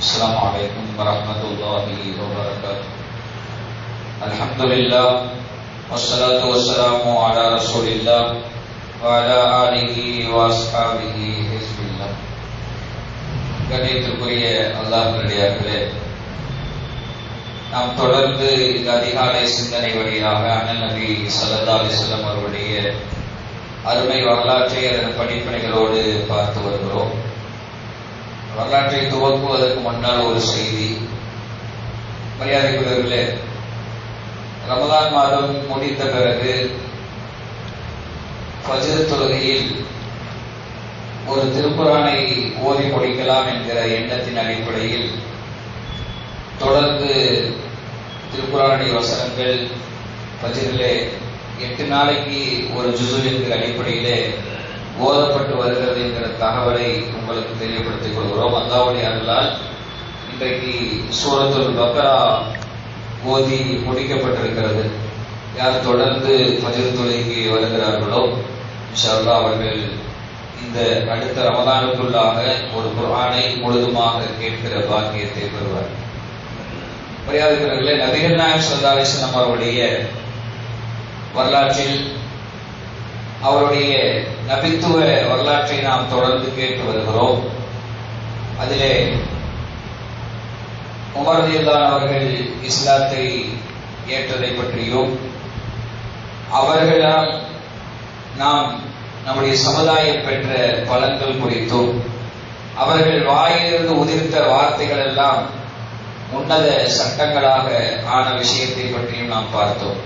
Assalamualaikum warahmatullahi wabarakatuh. Alhamdulillah wassalatu wassalamu ala Rasulillah wa ala alihi wa ashabihi hizbillah. கண்ணியத்திற்குரிய அல்லாஹ்வினுடையவர்களே, நாம் தொடர்ந்து இந்த அதிகாலை சிந்தனை வழியாக அண்ணல் நபி ஸல்லல்லாஹு அலைஹி வஸல்லம் அவருடைய அருமை வரலாற்றை அதன் படிப்பினைகளோடு பார்த்து வருகிறோம். வரலாற்றை துவக்குவதற்கு முன்னால் ஒரு செய்தி. மரியாதைக்குரியவர்களே, ரமலான் மாதம் முடிந்த பிறகு ஃபஜ்ர் தொழுகையில் ஒரு திருக்குர்ஆனை ஓதி முடிக்கலாம் என்கிற எண்ணத்தின் அடிப்படையில் தொடர்ந்து திருக்குர்ஆனுடைய வசனங்கள் ஃபஜ்ரிலே 8 நாளைக்கு ஒரு ஜுஸு என்கிற அடிப்படையிலே ஓதப்பட்டு வருகிறது என்கிற தகவலை உங்களுக்கு தெரியப்படுத்திக் கொள்கிறோம். அல்லாஹ்வுடைய அருளால் இன்றைக்கு சூரத்துல் பக்ரா ஓதி முடிக்கப்பட்டிருக்கிறது. யார் தொடர்ந்து ஃபஜ்ர் தொழுகைக்கு வருகிறார்களோ இன்ஷா அல்லாஹ் அவர்கள் இந்த அடுத்த ரமலானுக்குள்ளாக ஒரு குர்ஆனை முழுதுமாக கேட்கிற பாக்கியத்தை பெறுவார். மரியாதைக்குரியவர்களே, நபிகள் நாயகம் ஸல்லல்லாஹு அலைஹி வஸல்லம் அவருடைய வரலாற்றில் அவருடைய நபித்துவ வரலாற்றை நாம் தொடர்ந்து கேட்டு வருகிறோம். அதிலே உமர் ரலியல்லாஹு அவர்கள் இஸ்லாத்தை ஏற்றதை பற்றியும் அவர்களால் நாம் நம்முடைய சமுதாயம் பெற்ற பலன்கள் குறித்தும் அவர்கள் வாயிலிருந்து உதிர்த்த வார்த்தைகள் எல்லாம் உன்னத சட்டங்களாக ஆன விஷயத்தை பற்றியும் நாம் பார்த்தோம்.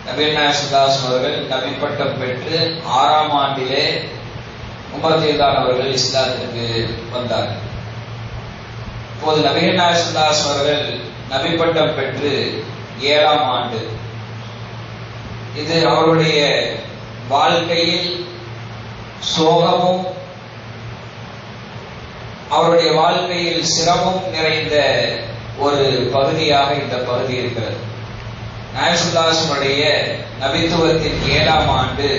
நபிகள் நாயகம் ஸல்லல்லாஹு அலைஹி வஸல்லம் அவர்கள் நபி பட்டம் பெற்று 6ஆம் ஆண்டிலே உமர் ரலியல்லாஹு அவர்கள் இஸ்லாத்திற்கு வந்தார்கள். இப்போது நபிகள் நாயகம் ஸல்லல்லாஹு அலைஹி வஸல்லம் அவர்கள் நபி பட்டம் பெற்று 7ஆம் ஆண்டு. இது அவருடைய வாழ்க்கையில் சோகமும் அவருடைய வாழ்க்கையில் சிரமம் நிறைந்த ஒரு பகுதியாக இந்த பகுதி இருக்கிறது. நாயகம் ஸல்லல்லாஹு அலைஹி வஸல்லம் நபித்துவத்தின் 7ஆம் ஆண்டு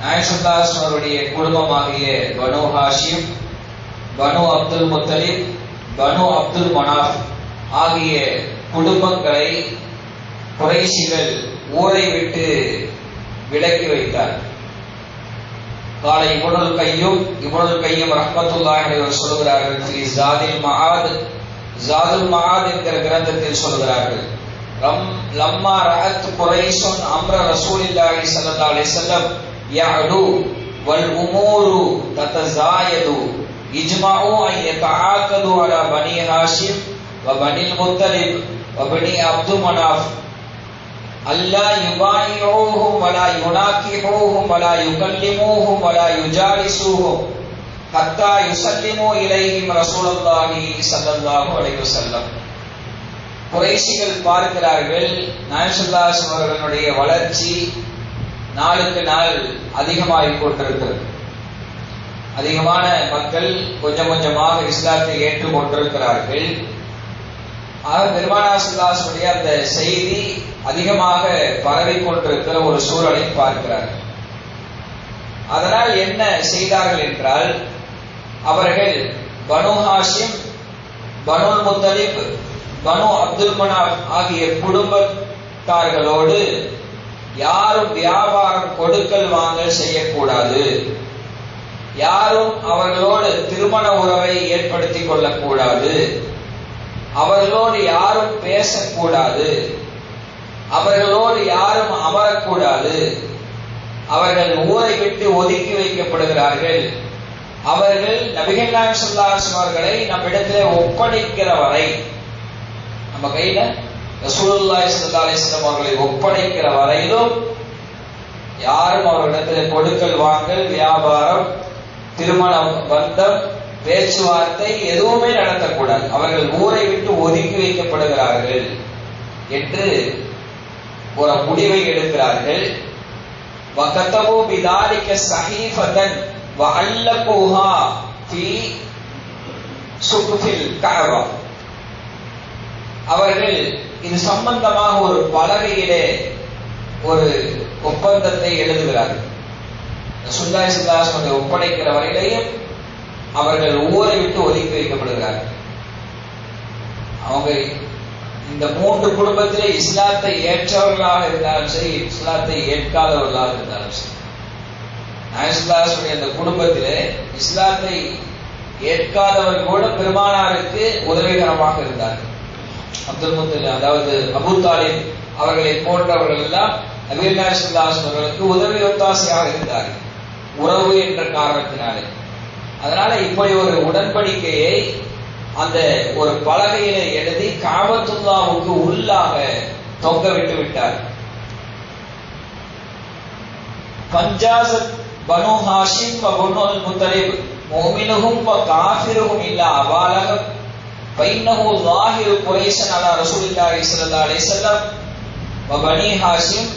நாயகம் ஸல்லல்லாஹு அலைஹி வஸல்லம் அவருடைய குடும்பமாகிய பனு ஹாஷிம், பனு அப்துல் முத்தலிப், பனு அப்துல் மனாஃப் ஆகிய குடும்பங்களை குறைஷிகள் ஊரை விட்டு விலக்கி வைத்தார். காலை இப்னுல் கையும் ரஹ்மத்துல்லாஹி அலைஹி சொல்கிறார்கள், ஃபீ ஜாதுல் மஆத் என்கிற கிரந்தத்தில் சொல்கிறார்கள், லம்மா ரஅத் குரைஷுன் அம்ர ரசூலில்லாஹி ஸல்லல்லாஹு அலைஹி வஸல்லம் யஅலு வல் உமூரு ததஸாயது இஜ்மஉ அன் யதஆகது அலா பனி ஹாஷிம் வ பனில் முத்தலிப் வ பனி அப்துல் மனாஃப் அல்லா யுபாயிஊஹும் வலா யுனாகிஹூஹும் வலா யுகல்லிமூஹும் வலா யுஜாலிஸூஹும் ஹத்தா யுஸல்லிமு இலைஹிம் ரசூலுல்லாஹி ஸல்லல்லாஹு அலைஹி வஸல்லம். குறைஷிகள் பார்க்கிறார்கள், நாயகம் ஸல்லல்லாஹு அலைஹி வஸல்லம் அவர்களுடைய வளர்ச்சி நாளுக்கு நாள் அதிகமாகிக் கொண்டிருக்கிறது. அதிகமான மக்கள் கொஞ்சம் கொஞ்சமாக இஸ்லாத்தை ஏற்றுக்கொண்டிருக்கிறார்கள். ஆக பெருமானார் ஸல்லல்லாஹு அலைஹி வஸல்லம் அந்த செய்தி அதிகமாக பரவிக்கொண்டிருக்கிற ஒரு சூழலை பார்க்கிறார்கள். அதனால் என்ன செய்தார்கள் என்றால், அவர்கள் பனு ஹாஷிம், பனு முத்தலிப், பனு அப்துல் மனாஃப் ஆகிய குடும்பத்தார்களோடு யாரும் வியாபாரம் கொடுக்கல் வாங்கல் செய்யக்கூடாது, யாரும் அவர்களோடு திருமண உறவை ஏற்படுத்திக் கொள்ளக்கூடாது, அவர்களோடு யாரும் பேசக்கூடாது, அவர்களோடு யாரும் அமரக்கூடாது, அவர்கள் ஊரை விட்டு ஒதுக்கி வைக்கப்படுகிறார்கள். அவர்கள் நபிகள் நாயகம் ஸல்லல்லாஹு அலைஹி வஸல்லம் அவர்களை நம்மிடத்திலே ஒப்படைக்கிற வரை, நம்ம கையில ரசூலுல்லாஹி ஸல்லல்லாஹு அலைஹி வஸல்லம் அவர்களை ஒப்படைக்கிற வரையிலும் யாரும் அவர்களிடத்தில் கொடுக்கல் வாங்கல், வியாபாரம், திருமண பந்தம், பேச்சுவார்த்தை எதுவுமே நடத்தக்கூடாது. அவர்கள் ஊரை விட்டு ஒதுக்கி வைக்கப்படுகிறார்கள் என்று ஒரு முடிவை எடுக்கிறார்கள். வகதபு பிதாலிக ஸஹீஃபதன் வஅல்லகுஹா ஃபீ சுக்ஃபில் கஅபா. அவர்கள் இது சம்பந்தமாக ஒரு பலகையிலே ஒரு ஒப்பந்தத்தை எழுதுகிறார்கள். ரசூலுல்லாஹி ஸல்லல்லாஹு அலைஹி வஸல்லம் ஒப்படைக்கிற வரையிலேயும் அவர்கள் ஊரை விட்டு ஒதுக்கி வைக்கப்படுகிறார்கள். அவங்க இந்த 3 குடும்பத்திலே இஸ்லாத்தை ஏற்றவர்களாக இருந்தாலும் சரி, இஸ்லாத்தை ஏற்காதவர்களாக இருந்தாலும் சரி, நாயசுல்லாஹுடைய அந்த குடும்பத்திலே இஸ்லாத்தை ஏற்காதவர்கள் கூட பெருமானாருக்கு உதவிகரமாக இருந்தார்கள். அப்துல் முத்தலிப், அதாவது அபூ தாலிப் அவர்களை போன்றவர்கள் எல்லாம் நபிகள் நாயகம் ஸல்லல்லாஹு அலைஹி வஸல்லம் அவர்களுக்கு உதவி ஒத்தாசையாக இருந்தார்கள், உறவு என்ற காரணத்தினாலே. அதனால இப்படி ஒரு உடன்படிக்கையை அந்த ஒரு பலகையில எழுதி காபத்துல்லாவுக்கு உள்ளாக தொங்க விட்டு விட்டார். பஞ்சாசத் பனு ஹாஷிம் வ பனுல் முத்தலிப் முஃமினுஹும் வ காஃபிருஹும் இல்லா அபாலஹப் ஃபைன்னஹு ஸாஹிரு குரைஷன் அலா ரசூலில்லாஹி ஸல்லல்லாஹு அலைஹி வஸல்லம் வ பனி ஹாஷிம்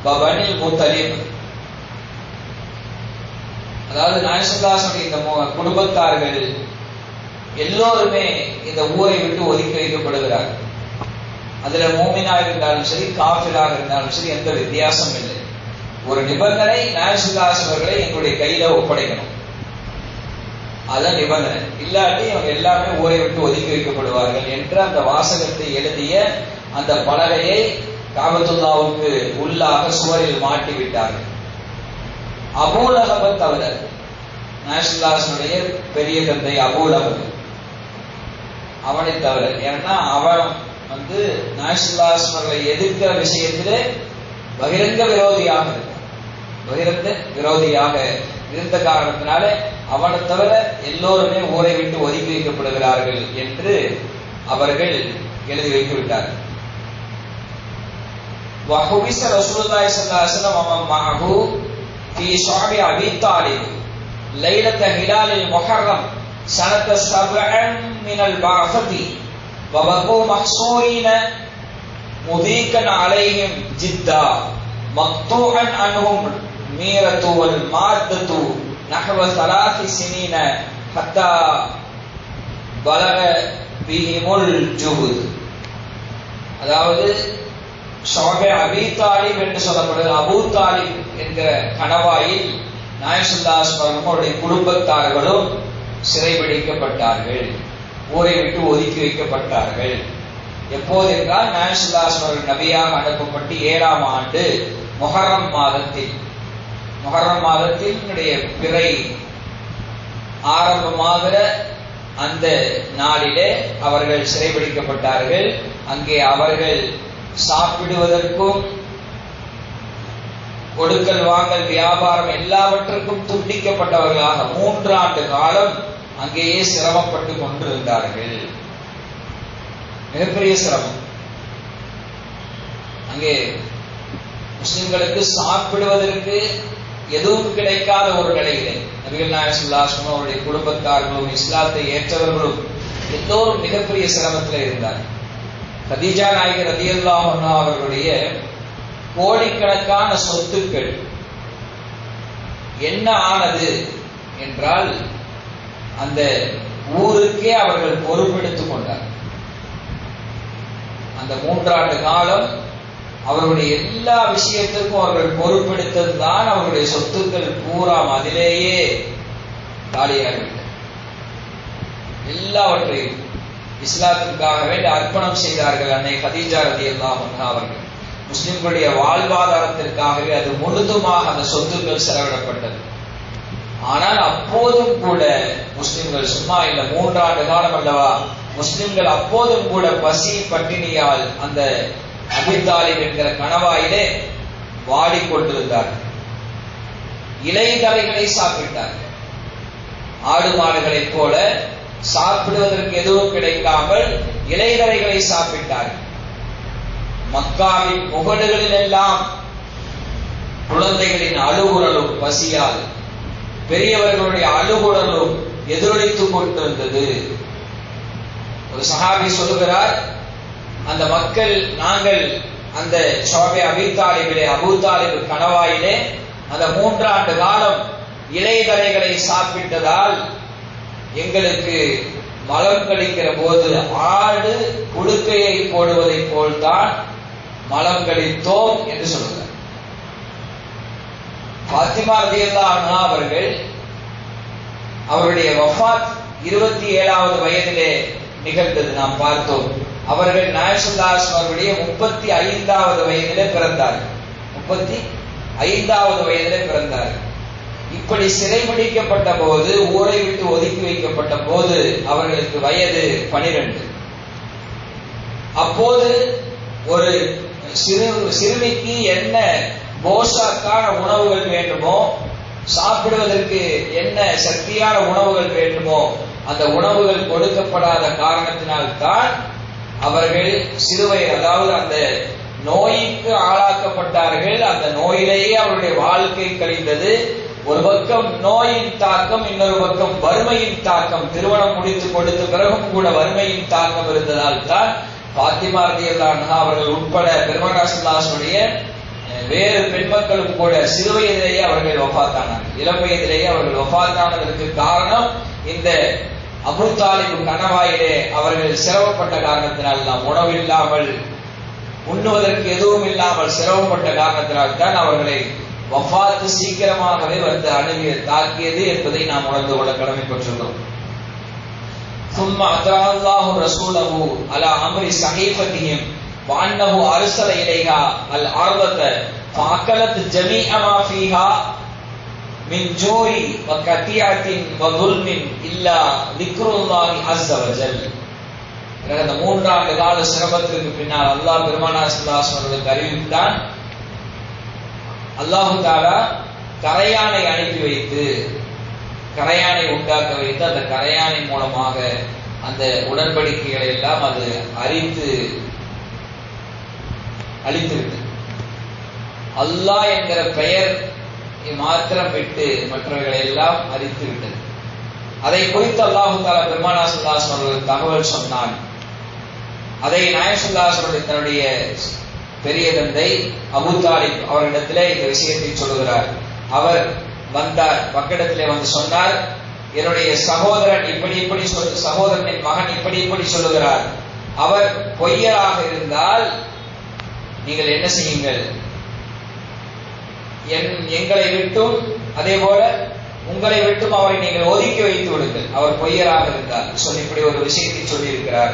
வ பனில் முத்தலிப். அதாவது நாயகம் ஸல்லல்லாஹு அலைஹி வஸல்லம் இந்த குடும்பத்தார்கள் எல்லோருமே இந்த ஊரை விட்டு ஒதுக்கி வைக்கப்படுகிறார்கள். அதுல மூமினா இருந்தாலும் சரி, காஃபிராக இருந்தாலும் சரி, எந்த வித்தியாசம் இல்லை. ஒரு நிபந்தனை, நாயகம் ஸல்லல்லாஹு அலைஹி வஸல்லம் அவர்களை எங்களுடைய கையில ஒப்படைக்கணும், அதான் நிபந்தனை. இல்லாட்டி அவங்க எல்லாமே ஊரை விட்டு ஒதுக்கி வைக்கப்படுவார்கள் என்ற அந்த வாசகத்தை எழுதிய அந்த பலகையை காபத்துல்லாவுக்கு உள்ளாக சுவரில் மாட்டி விட்டார்கள். அபூ லஹபை தவிர, நாயகம் ஸல்லல்லாஹு அலைஹி வஸல்லம் பெரிய தந்தை அபூ லஹப், அவனை தவிர, ஏன்னா அவன் நாயகம் ஸல்லல்லாஹு அலைஹி வஸல்லம் அவர்களை எதிர்க்கிற விஷயத்திலே பகிரங்க விரோதியாக இருந்தான். பகிரங்க விரோதியாக இருந்த காரணத்தினால அவனை தவிர எல்லோருமே ஊரை விட்டு ஒதுக்கி வைக்கப்படுகிறார்கள் என்று அவர்கள் எழுதி வைத்து விட்டார்கள். وحبس رسول الله صلى الله عليه وسلم ومن معه في شعب أبي طالب ليلة هلال المحرم سنة 7 من البعثة وبقوا محصورين مضيقا عليهم جدا مقطوعا عنهم الميرة والمادة نحو 3 سنين حتى بلغ بهم الجهد. அதாவது ஷாபே அபி தாலிப் என்று சொல்லப்படுகிற அபூ தாலிப் என்கிற கணவாயில் நாயகம் ஸல்லல்லாஹு அலைஹி வஸல்லம் அவருடைய குடும்பத்தார்களும் சிறைபிடிக்கப்பட்டார்கள், ஊரை விட்டு ஒதுக்கி வைக்கப்பட்டார்கள். எப்போது என்றால் நாயகம் ஸல்லல்லாஹு அலைஹி வஸல்லம் நபியாக அனுப்பப்பட்டு 7ஆம் ஆண்டு முஹர்ரம் மாதத்தினுடைய பிறை ஆரம்பமாகிற அந்த நாளிலே அவர்கள் சிறைபிடிக்கப்பட்டார்கள். அங்கே அவர்கள் சாப்பிடுவதற்கும் கொடுக்கல் வாங்கல் வியாபாரம் எல்லாவற்றுக்கும் துண்டிக்கப்பட்டவர்களாக 3 ஆண்டு காலம் அங்கேயே சிரமப்பட்டு கொண்டிருந்தார்கள். மிகப்பெரிய சிரமம். அங்கே முஸ்லிம்களுக்கு சாப்பிடுவதற்கு எதுவும் கிடைக்காத ஒரு நிலையிலே நபிகள் நாயகம் ஸல்லல்லாஹு அலைஹி வஸல்லம் அவருடைய குடும்பத்தார்களும் இஸ்லாத்தை ஏற்றவர்களும் எல்லோரும் மிகப்பெரிய சிரமத்தில் இருந்தார்கள். கதீஜா நாயகி ரலியல்லாஹு அன்ஹா அவர்களுடைய கோடிக்கணக்கான சொத்துக்கள் என்ன ஆனது என்றால் அந்த ஊருக்கே அவர்கள் பொறுப்பெடுத்துக் கொண்டார். அந்த 3 ஆண்டு காலம் அவர்களுடைய எல்லா விஷயத்திற்கும் அவர்கள் பொறுப்பெடுத்ததுதான் அவர்களுடைய சொத்துக்கள் பூரா அதிலேயே காலியாகிவிட்டன. எல்லாவற்றையும் இஸ்லாத்திற்காக வேண்டி அர்ப்பணம் செய்தார்கள் அன்னை கதீஜா ரலியல்லாஹு அன்ஹா அவர்கள். முஸ்லிம்களுடைய வாழ்வாதாரத்திற்காகவே அது முழுதுமாக அந்த சொத்துக்கள் செலவிடப்பட்டது. ஆனால் அப்போதும் கூட முஸ்லிம்கள் சும்மா இல்லை, 3 ஆண்டு காலம் அல்லவா, முஸ்லிம்கள் அப்போதும் கூட பசி பட்டினியால் அந்த அபூ தாலிப் என்கிற கணவாயிலே வாடிக்கொண்டிருந்தார்கள். இலைதலைகளை சாப்பிட்டார்கள். ஆடு மாடுகளைப் போல சாப்பிடுவதற்கு எதுவும் கிடைக்காமல் இலைதலைகளை சாப்பிட்டார்கள். மக்காவின் முகடுகளில் எல்லாம் குழந்தைகளின் அழுகுரலும் பசியால் பெரியவர்களுடைய அழுகுரலும் எதிரொலித்துக் கொண்டிருந்தது. ஒரு சஹாபி சொல்லுகிறார், அந்த மக்கள் நாங்கள் அந்த ஷாபே அபீ தாலிபிலே அபூ தாலிப் கணவாயிலே அந்த 3 ஆண்டு காலம் இலைதலைகளை சாப்பிட்டதால் எங்களுக்கு மலம் கழிக்கிற போது ஆடு புழுக்கையை போடுவதை போல்தான் மலம் கழித்தோம் என்று சொல்லுகிறார். பாத்திமா ரலியல்லாஹு அன்ஹா அவர்கள் அவருடைய வஃபாத் 27வது வயதிலே நிகழ்ந்தது நாம் பார்த்தோம். அவர்கள் நாயகம் ஸல்லல்லாஹு அலைஹி வஸல்லம் அவருடைய 35வது வயதிலே பிறந்தார்கள். 35வது வயதிலே பிறந்தார்கள். இப்படி சிறைபிடிக்கப்பட்ட போது, ஊரை விட்டு ஒதுக்கி வைக்கப்பட்ட போது அவர்களுக்கு வயது 12. அப்போது ஒரு சிறுமிக்கு என்ன போஷாக்கான உணவுகள் வேண்டுமோ, சாப்பிடுவதற்கு என்ன சக்தியான உணவுகள் வேண்டுமோ, அந்த உணவுகள் கொடுக்கப்படாத காரணத்தினால்தான் அவர்கள் சிறுவயது, அதாவது அந்த நோய்க்கு ஆளாக்கப்பட்டார்கள். அந்த நோயிலேயே அவருடைய வாழ்க்கை கழிந்தது. ஒரு பக்கம் நோயின் தாக்கம், இன்னொரு பக்கம் வறுமையின் தாக்கம். திருமணம் முடித்து கொடுத்த பிறகும் கூட வறுமையின் தாக்கம் இருந்ததால் தான் பாத்திமா ரலியல்லாஹு அன்ஹா அவர்கள் உட்பட பெருமானார் ஸல்லல்லாஹு அலைஹி வஸல்லம் வேறு பெண்மக்களும் கூட சிறு வயதிலேயே அவர்கள் வஃபாத்தானார்கள். இளம் வயதிலேயே அவர்கள் வஃபாத்தானதற்கு காரணம் இந்த அபூ தாலிப் கணவாயிலே அவர்கள் சிரமப்பட்ட காரணத்தினால் தான். உணவில்லாமல், உண்ணுவதற்கு எதுவும் இல்லாமல் சிரமப்பட்ட காரணத்தினால் தான் அவர்களை வஃபாத்து சீக்கிரமாகவே வந்து அணுகிய தாக்கியது என்பதை நாம் உணர்ந்து கொள்ள கடமைப்பட்டிருக்கிறோம். ثم أطاع الله رسوله على أمر صحيفتهم وأنه أرسل إليها الأرض فأكلت جميع ما فيها من جوع وقطيعة وظلم إلا ذكر الله عز وجل. இந்த 3 ஆண்டு கால சிரமத்திற்கு பின்னால் அல்லாஹ் பெருமானார் ஸல்லல்லாஹு அலைஹி வஸல்லம் அறிவித்தான், அல்லாஹ் தஆலா கரையானை அனுப்பி வைத்து, கரையானை உண்டாக்க வைத்து, அந்த கரையானை மூலமாக அந்த உடன்படிக்கைகளை எல்லாம் அது அழித்துவிட்டு, அல்லாஹ் என்கிற பெயர் மாத்திரம் விட்டு மற்றவர்களை எல்லாம் அழித்து விட்டது. அதை குறித்து அல்லாஹ் தஆலா பெருமானார் ஸல்லல்லாஹு அலைஹி வஸல்லம் தகவல் சொன்னான். அதை நாயகம் ஸல்லல்லாஹு அலைஹி வஸல்லம் தன்னுடைய பெரிய தந்தை அபூ தாலிப் அவரிடத்திலே இந்த விஷயத்தை சொல்லுகிறார். அவர் வந்தார், பக்கத்திலே வந்து சொன்னார், என்னுடைய சகோதரன் இப்படி சகோதரனின் மகன் இப்படி சொல்லுகிறார். அவர் பொய்யராக இருந்தால் நீங்கள் என்ன செய்யுங்கள், எங்களை விட்டும் அதே போல உங்களை விட்டும் அவரை நீங்கள் ஒதுக்கி வைத்து விடுங்கள். அவர் பொய்யராக இருந்தால் இப்படி ஒரு விஷயத்தை சொல்லி இருக்கிறார்.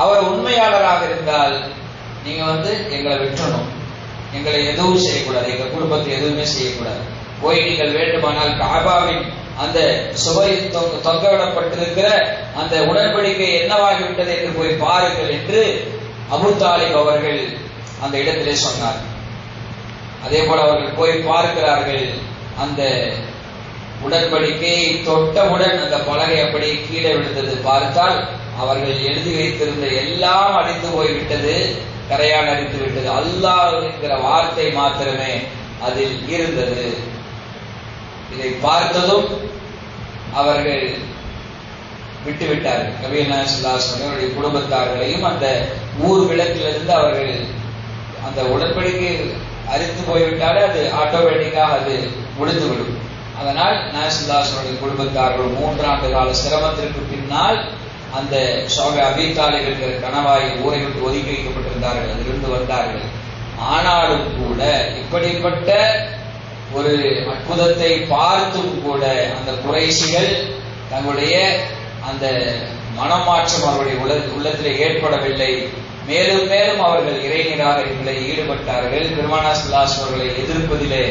அவர் உண்மையாளராக இருந்தால் நீங்க எங்களை விட்டுறணும், எங்களை எதுவும் செய்யக்கூடாது, எங்க குடும்பத்தை எதுவுமே செய்யக்கூடாது. போய் நீங்கள் வேண்டுமானால் காபாவின் அந்த சுவரில் தொங்கவிடப்பட்டிருக்கிற அந்த உடன்படிக்கை என்னவாகிவிட்டது என்று போய் பாருங்கள் என்று அபூ தாலிப் அவர்கள் அந்த இடத்திலே சொன்னார். அதே போல அவர்கள் போய் பார்க்கிறார்கள். அந்த உடன்படிக்கையை தொட்டவுடன் அந்த பலகை அப்படி கீழே விழுந்தது. பார்த்தால் அவர்கள் எழுதி வைத்திருந்த எல்லாம் அழிந்து போய்விட்டது, கரையான் அடித்து விட்டது. அல்லாஹ் என்கிற வார்த்தை மாத்திரமே அதில் இருந்தது. இதை பார்த்ததும் அவர்கள் விட்டுவிட்டார்கள். நபிகள் நாயகம் ஸல்லல்லாஹு அலைஹி வஸல்லம் அவருடைய குடும்பத்தார்களையும் அந்த ஊர் விளக்கிலிருந்து அவர்கள் அந்த உடன்படிக்கை அரித்து போய்விட்டாலே அது ஆட்டோமேட்டிக்காக அது முடிந்துவிடும். அதனால் நாயகம் ஸல்லல்லாஹு அலைஹி வஸல்லம் குடும்பத்தார்கள் 3 ஆண்டு கால சிரமத்திற்கு பின்னால் அந்த அபீ தாலிப் என்கிற கணவாய் ஊரை விட்டு ஒதுக்கி வைக்கப்பட்டிருந்தார்கள், அதிலிருந்து வந்தார்கள். ஆனாலும் கூட இப்படிப்பட்ட ஒரு அற்புதத்தை பார்த்தும் கூட அந்த குறைஷிகள் தங்களுடைய அந்த மனமாற்றம் அவருடைய உள்ளத்திலே ஏற்படவில்லை. மேலும் மேலும் அவர்கள் இறை நிராகரிப்பிலே ஈடுபட்டார்கள். பெருமானார் ஸல்லல்லாஹு அலைஹி வஸல்லம் அவர்களை எதிர்ப்பதிலே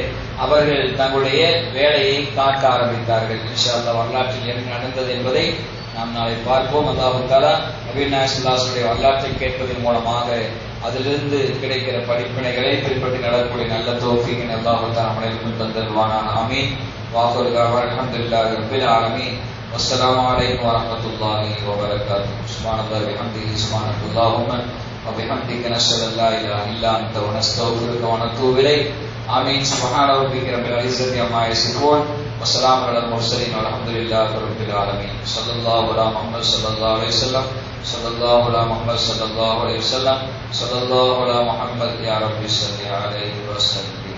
அவர்கள் தங்களுடைய வேலையை காட்ட ஆரம்பித்தார்கள். இன்ஷா அல்லாஹ் வரலாற்றில் என்ன நடந்தது என்பதை நாம் நாளை பார்ப்போம். அல்லாஹ் தஆலா நபிகள் நாயகம் ஸல்லல்லாஹு அலைஹி வஸல்லம் வரலாற்றை கேட்பதன் மூலமாக அதிலிருந்து கிடைக்கிற படிப்பினைகளை பின்பற்றி நடக்கக்கூடிய நல்ல தௌஃபீக் அல்லாஹ் தஆலா நம்மளுக்கு தந்தருவானாக. ஆமீன். வாஹிரு தஅவானா அல்ஹம்துலில்லாஹி ரப்பில் ஆலமீன். வஸ்ஸலாமு அலைக்கும் வரஹ்மத்துல்லாஹி வபரகாத்துஹு. சுப்ஹானல்லாஹி வபிஹம்திஹி சுப்ஹானல்லாஹும்ம வபிஹம்திக நஷ்ஹது அல்லா இலாஹா இல்லா அன்த வனஸ்தக்ஃபிருக வனதூபு இலைக். ஆமீன். சுப்ஹான ரப்பிக ரப்பில் இஸ்ஸத்தி அம்மா யசிஃபூன் வஸ்ஸலாமு அலல் முர்ஸலீன் வல்ஹம்துலில்லாஹி ரப்பில் ஆலமீன். ஸல்லல்லாஹு அலா முஹம்மது ஸல்லல்லாஹு அலைஹி வஸல்லம். ஸல்லல்லாஹு அலா முஹம்மது ஸல்லல்லாஹு அலைஹி வஸல்லம். ஸல்லல்லாஹு அலா முஹம்மது யா ரப்பி ஸல்லி அலைஹி வஸல்லம்.